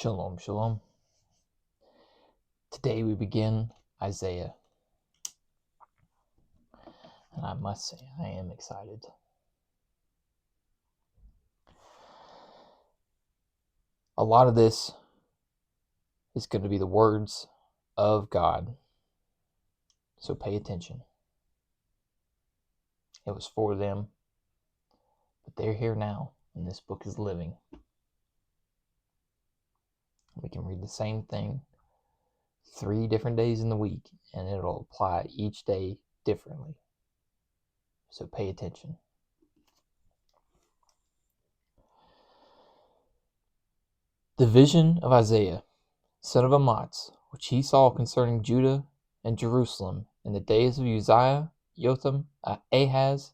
Shalom, shalom. Today we begin Isaiah. And I must say, I am excited. A lot of this is going to be the words of God. So pay attention. It was for them, but they're here now, and this book is living. We can read the same thing 3 different days in the week, and it'll apply each day differently. So pay attention. The vision of Isaiah, son of Amoz, which he saw concerning Judah and Jerusalem in the days of Uzziah, Jotham, Ahaz,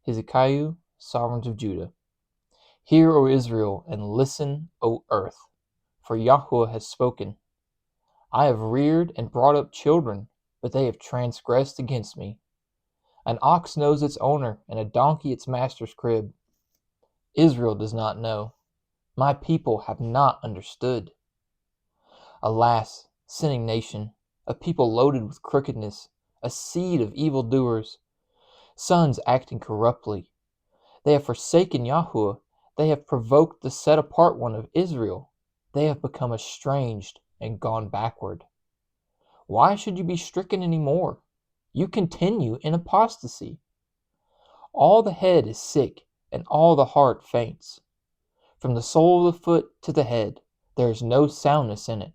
Hezekiah, sovereigns of Judah. Hear, O Israel, and listen, O earth, for Yahweh has spoken. I have reared and brought up children, but they have transgressed against me. An ox knows its owner, and a donkey its master's crib. Israel does not know. My people have not understood. Alas, sinning nation, a people loaded with crookedness, a seed of evildoers, sons acting corruptly. They have forsaken Yahweh. They have provoked the set-apart one of Israel. They have become estranged and gone backward. Why should you be stricken any more? You continue in apostasy. All the head is sick, and all the heart faints. From the sole of the foot to the head, there is no soundness in it.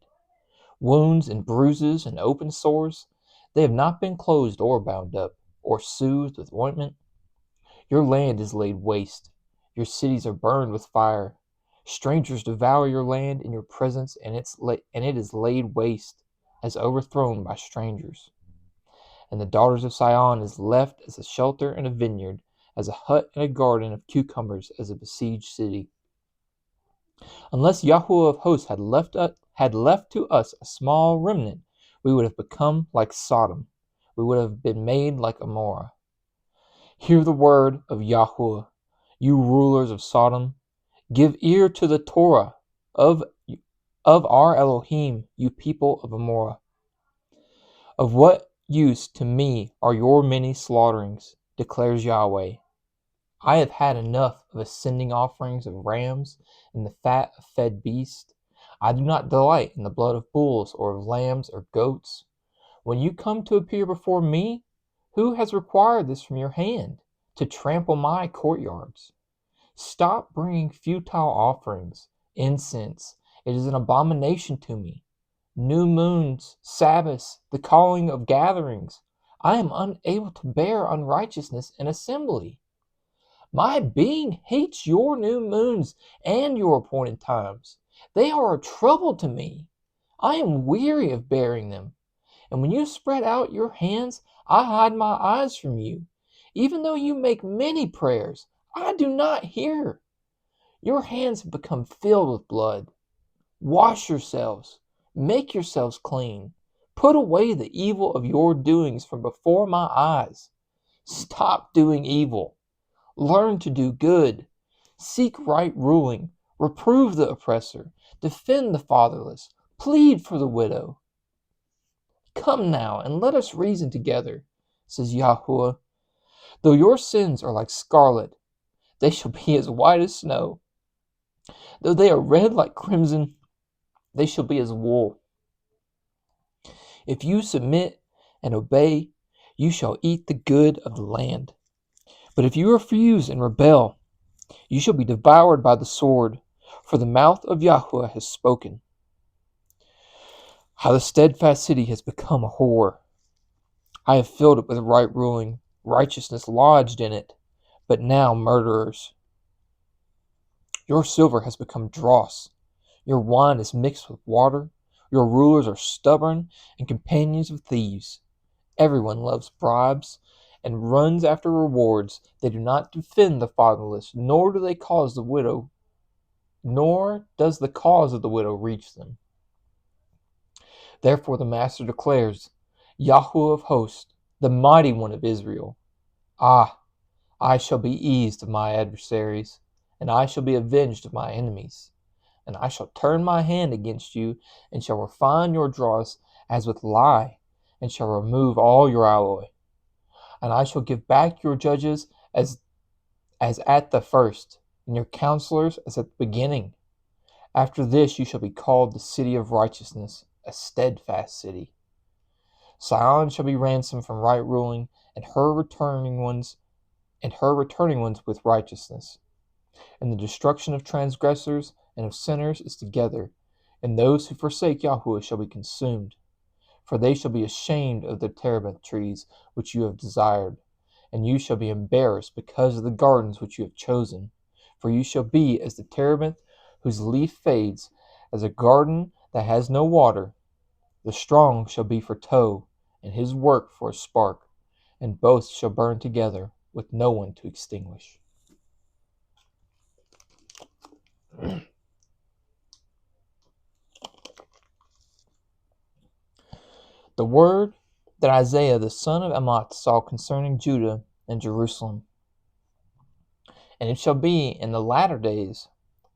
Wounds and bruises and open sores, they have not been closed or bound up, or soothed with ointment. Your land is laid waste. Your cities are burned with fire. Strangers devour your land in your presence, and it is laid waste, as overthrown by strangers. And the daughters of Sion is left as a shelter and a vineyard, as a hut and a garden of cucumbers, as a besieged city. Unless Yahweh of hosts had left to us a small remnant, we would have become like Sodom. We would have been made like Amorah. Hear the word of Yahweh, you rulers of Sodom. Give ear to the Torah of our Elohim, you people of Amorah. Of what use to me are your many slaughterings, declares Yahweh. I have had enough of ascending offerings of rams and the fat of fed beasts. I do not delight in the blood of bulls or of lambs or goats. When you come to appear before me, who has required this from your hand, to trample my courtyards? Stop bringing futile offerings, incense. It is an abomination to me. New moons, Sabbaths, the calling of gatherings. I am unable to bear unrighteousness in assembly. My being hates your new moons and your appointed times. They are a trouble to me. I am weary of bearing them. And when you spread out your hands, I hide my eyes from you. Even though you make many prayers, I do not hear. Your hands have become filled with blood. Wash yourselves. Make yourselves clean. Put away the evil of your doings from before my eyes. Stop doing evil. Learn to do good. Seek right ruling. Reprove the oppressor. Defend the fatherless. Plead for the widow. Come now, and let us reason together, says Yahweh. Though your sins are like scarlet, they shall be as white as snow. Though they are red like crimson, they shall be as wool. If you submit and obey, you shall eat the good of the land. But if you refuse and rebel, you shall be devoured by the sword, for the mouth of Yahweh has spoken. How the steadfast city has become a whore. I have filled it with right ruling, righteousness lodged in it, but now murderers. Your silver has become dross. Your wine is mixed with water. Your rulers are stubborn and companions of thieves. Everyone loves bribes and runs after rewards. They do not defend the fatherless, nor does the cause of the widow reach them. Therefore the Master declares, Yahweh of hosts, the mighty one of Israel, Ah, I shall be eased of my adversaries, and I shall be avenged of my enemies. And I shall turn my hand against you, and shall refine your dross as with lye, and shall remove all your alloy. And I shall give back your judges as at the first, and your counselors as at the beginning. After this you shall be called the city of righteousness, a steadfast city. Sion shall be ransomed from right ruling, and her returning ones with righteousness. And the destruction of transgressors and of sinners is together, and those who forsake Yahweh shall be consumed. For they shall be ashamed of the terebinth trees which you have desired, and you shall be embarrassed because of the gardens which you have chosen. For you shall be as the terebinth whose leaf fades, as a garden that has no water. The strong shall be for tow, and his work for a spark, and both shall burn together, with no one to extinguish. The word that Isaiah the son of Amoz saw concerning Judah and Jerusalem. And it shall be in the latter days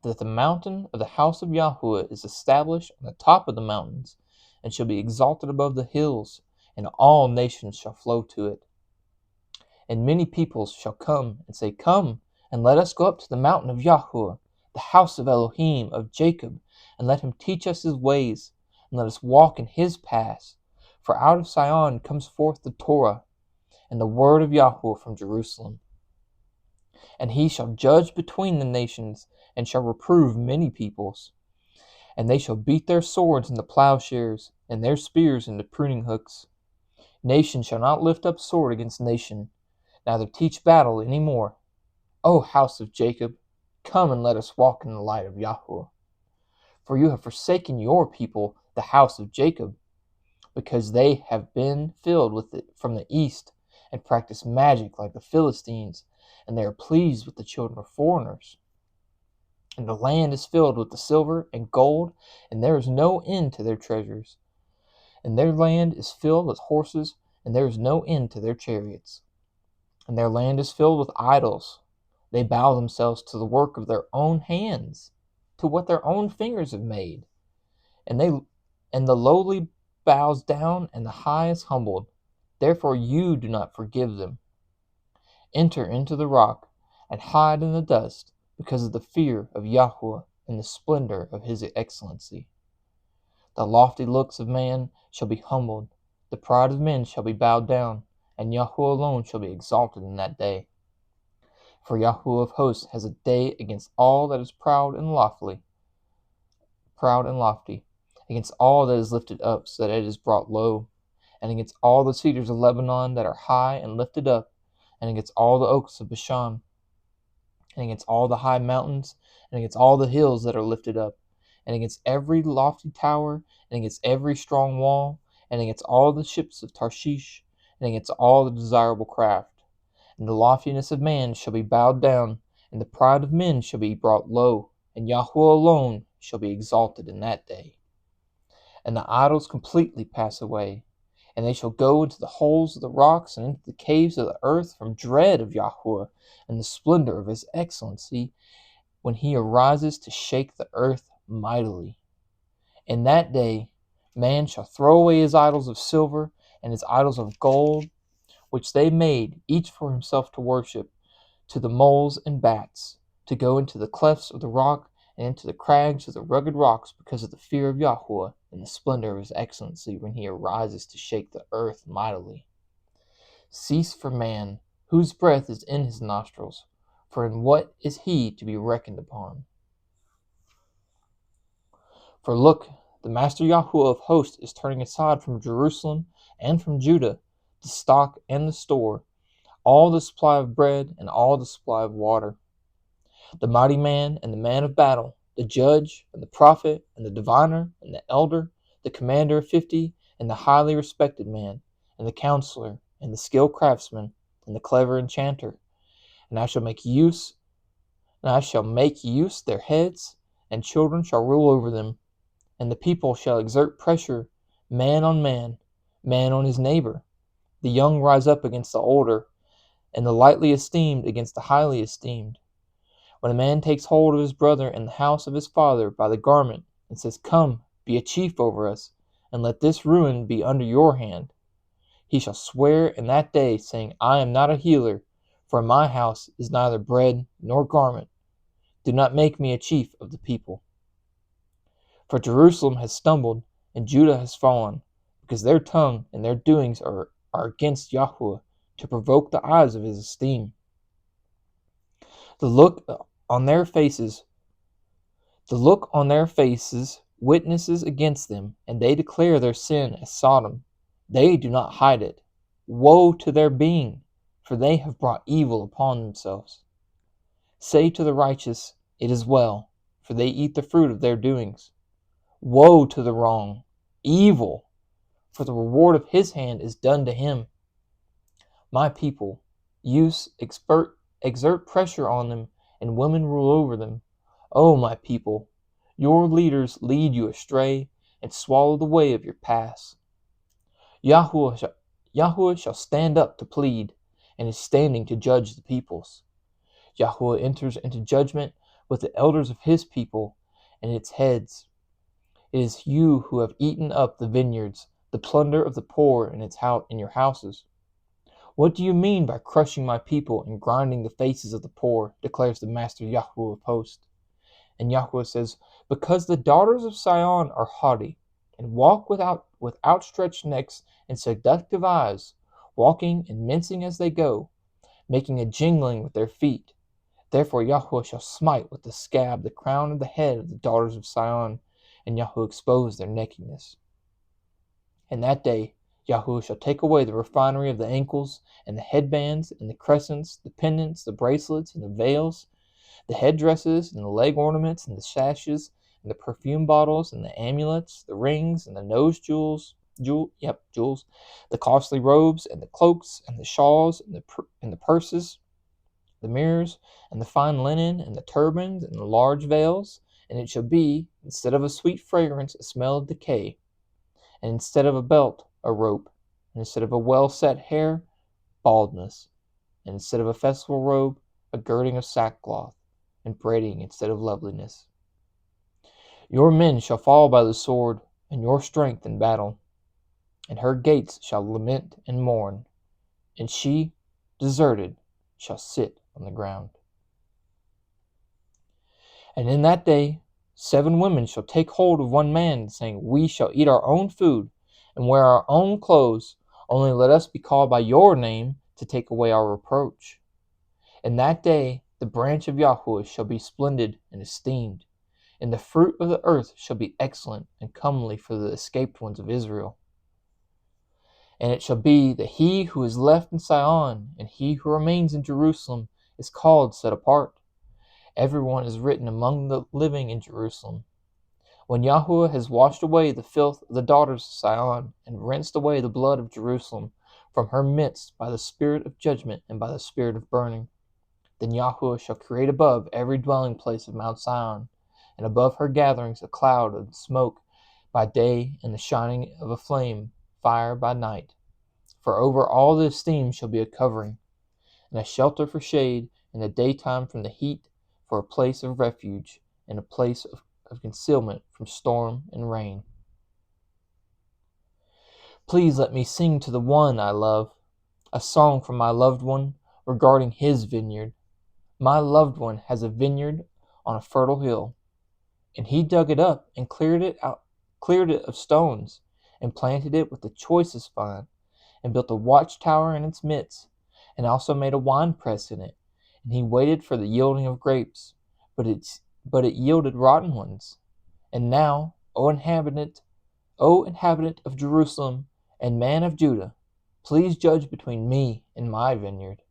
that the mountain of the house of Yahweh is established on the top of the mountains, and shall be exalted above the hills, and all nations shall flow to it. And many peoples shall come and say, Come, and let us go up to the mountain of Yahweh, the house of Elohim of Jacob, and let him teach us his ways, and let us walk in his paths. For out of Sion comes forth the Torah, and the word of Yahweh from Jerusalem. And he shall judge between the nations, and shall reprove many peoples. And they shall beat their swords into plowshares, and their spears into pruning hooks. Nation shall not lift up sword against nation, neither teach battle any more. O house of Jacob, come and let us walk in the light of Yahweh. For you have forsaken your people, the house of Jacob, because they have been filled with it from the east, and practice magic like the Philistines, and they are pleased with the children of foreigners. And the land is filled with the silver and gold, and there is no end to their treasures. And their land is filled with horses, and there is no end to their chariots. And their land is filled with idols. They bow themselves to the work of their own hands, to what their own fingers have made. And the lowly bows down, and the high is humbled. Therefore you do not forgive them. Enter into the rock, and hide in the dust, because of the fear of Yahweh and the splendor of his excellency. The lofty looks of man shall be humbled, the pride of men shall be bowed down, and Yahweh alone shall be exalted in that day. For Yahweh of hosts has a day against all that is proud and lofty, against all that is lifted up, so that it is brought low, and against all the cedars of Lebanon that are high and lifted up, and against all the oaks of Bashan, and against all the high mountains, and against all the hills that are lifted up, and against every lofty tower, and against every strong wall, and against all the ships of Tarshish, and against all the desirable craft. And the loftiness of man shall be bowed down, and the pride of men shall be brought low, and Yahweh alone shall be exalted in that day. And the idols completely pass away, and they shall go into the holes of the rocks and into the caves of the earth from dread of Yahweh and the splendor of his excellency, when he arises to shake the earth mightily. In that day man shall throw away his idols of silver and his idols of gold, which they made each for himself to worship, to the moles and bats, to go into the clefts of the rock and into the crags of the rugged rocks, because of the fear of Yahweh and the splendor of his excellency, when he arises to shake the earth mightily. Cease for man, whose breath is in his nostrils, for in what is he to be reckoned upon? For look, the Master Yahweh of hosts is turning aside from Jerusalem and from Judah the stock and the store, all the supply of bread and all the supply of water. The mighty man and the man of battle, the judge and the prophet and the diviner and the elder, the commander of 50 and the highly respected man, and the counselor and the skilled craftsman and the clever enchanter. And I shall make use their heads, and children shall rule over them. And the people shall exert pressure, man on his neighbor. The young rise up against the older, and the lightly esteemed against the highly esteemed. When a man takes hold of his brother in the house of his father by the garment, and says, Come, be a chief over us, and let this ruin be under your hand, he shall swear in that day, saying, I am not a healer, for in my house is neither bread nor garment. Do not make me a chief of the people. For Jerusalem has stumbled, and Judah has fallen, because their tongue and their doings are against Yahweh, to provoke the eyes of his esteem. The look on their faces witnesses against them, and they declare their sin as Sodom. They do not hide it. Woe to their being, for they have brought evil upon themselves. Say to the righteous, It is well, for they eat the fruit of their doings. Woe to the wrong, evil, for the reward of his hand is done to him. My people, exert pressure on them, and women rule over them. O my people, your leaders lead you astray, and swallow the way of your paths. Yahweh shall stand up to plead, and is standing to judge the peoples. Yahweh enters into judgment with the elders of his people and its heads. It is you who have eaten up the vineyards, the plunder of the poor in your houses. What do you mean by crushing my people and grinding the faces of the poor, declares the Master Yahweh of hosts. And Yahweh says, Because the daughters of Sion are haughty, and walk with outstretched necks and seductive eyes, walking and mincing as they go, making a jingling with their feet. Therefore Yahweh shall smite with the scab the crown of the head of the daughters of Sion, and Yahweh expose their nakedness. In that day Yahweh shall take away the refinery of the ankles, and the headbands, and the crescents, the pendants, the bracelets, and the veils, the headdresses, and the leg ornaments, and the sashes, and the perfume bottles, and the amulets, the rings, and the nose jewels, the costly robes, and the cloaks, and the shawls, and the purses, the mirrors, and the fine linen, and the turbans, and the large veils. And it shall be, instead of a sweet fragrance, a smell of decay, and instead of a belt, a rope, and instead of a well-set hair, baldness, and instead of a festival robe, a girding of sackcloth, and braiding instead of loveliness. Your men shall fall by the sword, and your strength in battle, and her gates shall lament and mourn, and she, deserted, shall sit on the ground. And in that day 7 women shall take hold of one man, saying, We shall eat our own food, and wear our own clothes, only let us be called by your name, to take away our reproach. In that day the branch of Yahweh shall be splendid and esteemed, and the fruit of the earth shall be excellent and comely for the escaped ones of Israel. And it shall be that he who is left in Sion, and he who remains in Jerusalem, is called set apart. Everyone is written among the living in Jerusalem. When Yahweh has washed away the filth of the daughters of Sion, and rinsed away the blood of Jerusalem from her midst by the spirit of judgment and by the spirit of burning, then Yahweh shall create above every dwelling place of Mount Sion, and above her gatherings a cloud of smoke by day, and the shining of a flame fire by night. For over all the esteem shall be a covering, and a shelter for shade in the daytime from the heat, for a place of refuge, and a place of concealment from storm and rain. Please let me sing to the one I love, a song from my loved one regarding his vineyard. My loved one has a vineyard on a fertile hill, and he dug it up and cleared it of stones, and planted it with the choicest vine, and built a watchtower in its midst, and also made a winepress in it. And he waited for the yielding of grapes, but it yielded rotten ones. And now, O inhabitant of Jerusalem, and man of Judah, please judge between me and my vineyard.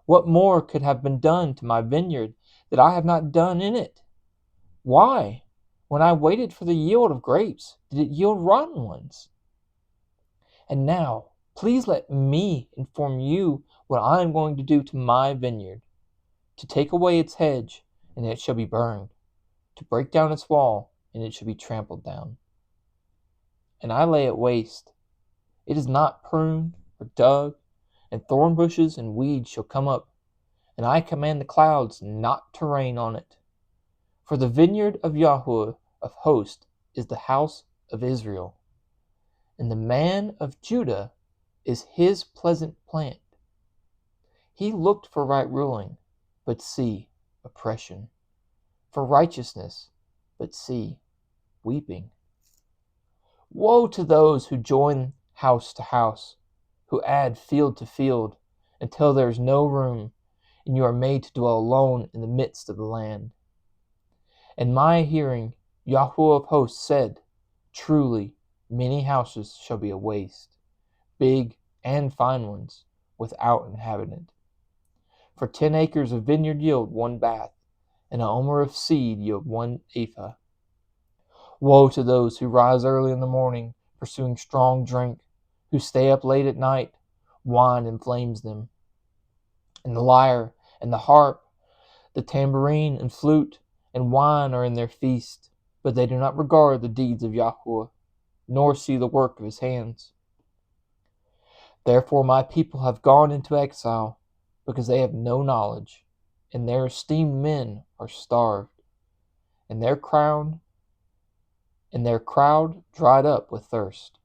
What more could have been done to my vineyard that I have not done in it? Why, when I waited for the yield of grapes, did it yield rotten ones? And now, please let me inform you what I am going to do to my vineyard: to take away its hedge, and it shall be burned; to break down its wall, and it shall be trampled down. And I lay it waste. It is not pruned or dug, and thorn bushes and weeds shall come up, and I command the clouds not to rain on it. For the vineyard of Yahweh of hosts is the house of Israel, and the man of Judah is his pleasant plant. He looked for right ruling, but see, oppression; for righteousness, but see, weeping. Woe to those who join house to house, who add field to field, until there is no room, and you are made to dwell alone in the midst of the land. In my hearing, Yahweh of hosts said, truly, many houses shall be a waste, big and fine ones, without inhabitant. For 10 acres of vineyard yield 1 bath, and an omer of seed yield 1 ephah. Woe to those who rise early in the morning, pursuing strong drink, who stay up late at night; wine inflames them. And the lyre, and the harp, the tambourine and flute, and wine are in their feast, but they do not regard the deeds of Yahweh, nor see the work of his hands. Therefore my people have gone into exile, because they have no knowledge, and their esteemed men are starved, and their crowd dried up with thirst.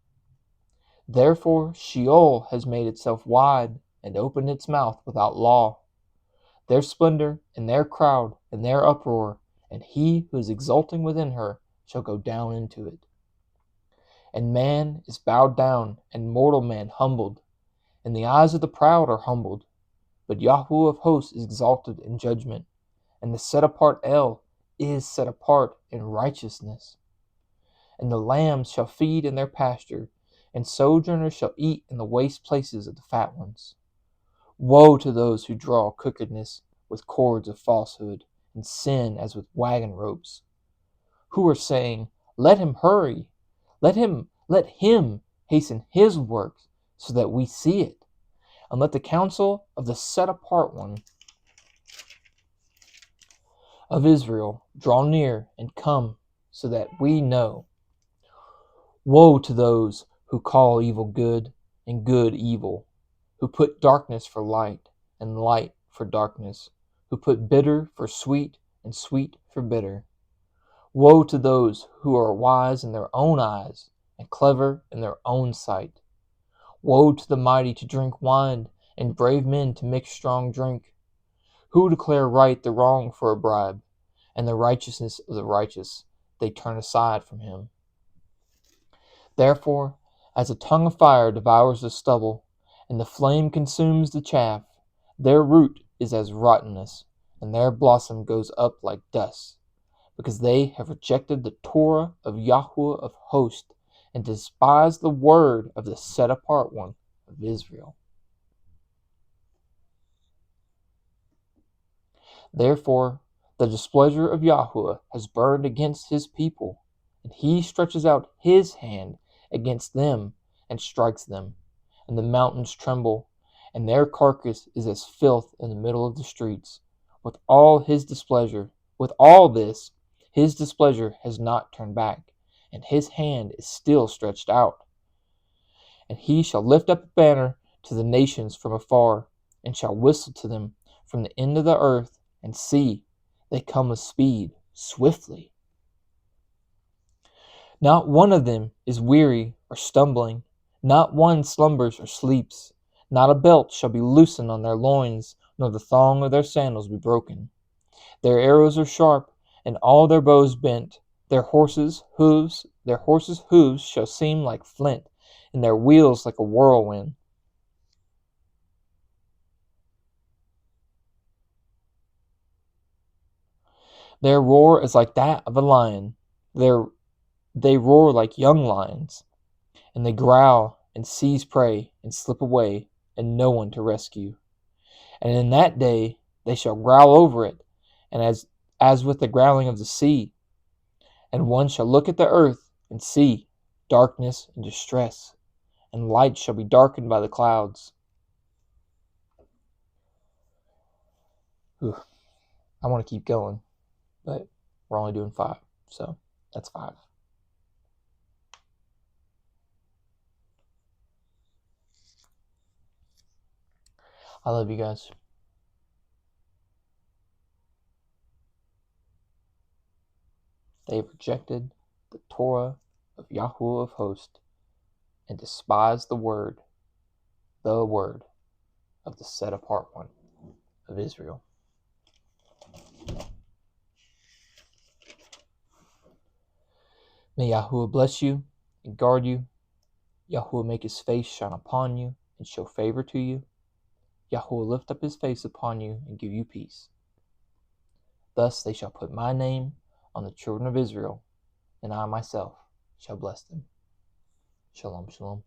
Therefore Sheol has made itself wide, and opened its mouth without law. Their splendor, and their crowd, and their uproar, and he who is exulting within her shall go down into it. And man is bowed down, and mortal man humbled, and the eyes of the proud are humbled. But Yahweh of hosts is exalted in judgment, and the set apart El is set apart in righteousness. And the lambs shall feed in their pasture, and sojourners shall eat in the waste places of the fat ones. Woe to those who draw crookedness with cords of falsehood, and sin as with wagon ropes, who are saying, let him hurry, let him hasten his work, so that we see it. And let the counsel of the set apart one of Israel draw near and come, so that we know. Woe to those who call evil good, and good evil, who put darkness for light, and light for darkness, who put bitter for sweet, and sweet for bitter. Woe to those who are wise in their own eyes, and clever in their own sight. Woe to the mighty to drink wine, and brave men to mix strong drink, who declare right the wrong for a bribe, and the righteousness of the righteous they turn aside from him. Therefore, as a tongue of fire devours the stubble, and the flame consumes the chaff, their root is as rottenness, and their blossom goes up like dust, because they have rejected the Torah of Yahweh of hosts, and despised the word of the set apart one of Israel. Therefore, the displeasure of Yahweh has burned against his people, and he stretches out his hand against them and strikes them, and the mountains tremble, and their carcass is as filth in the middle of the streets. With all this, his displeasure has not turned back, and his hand is still stretched out. And he shall lift up a banner to the nations from afar, and shall whistle to them from the end of the earth, and see, they come with speed, swiftly. Not one of them is weary or stumbling, not one slumbers or sleeps. Not a belt shall be loosened on their loins, nor the thong of their sandals be broken. Their arrows are sharp, and all their bows bent. Their horses' hooves shall seem like flint, and their wheels like a whirlwind. Their roar is like that of a lion. They roar like young lions, and they growl and seize prey and slip away, and no one to rescue. And in that day they shall growl over it, and as with the growling of the sea. And one shall look at the earth and see darkness and distress, and light shall be darkened by the clouds. Whew. I want to keep going, but we're only doing 5, so that's 5. I love you guys. They have rejected the Torah of Yahuwah of hosts, and despised the word of the set apart one of Israel. May Yahuwah bless you and guard you. Yahuwah make his face shine upon you and show favor to you. Yahuwah lift up his face upon you and give you peace. Thus they shall put my name on the children of Israel, and I myself shall bless them. Shalom, shalom.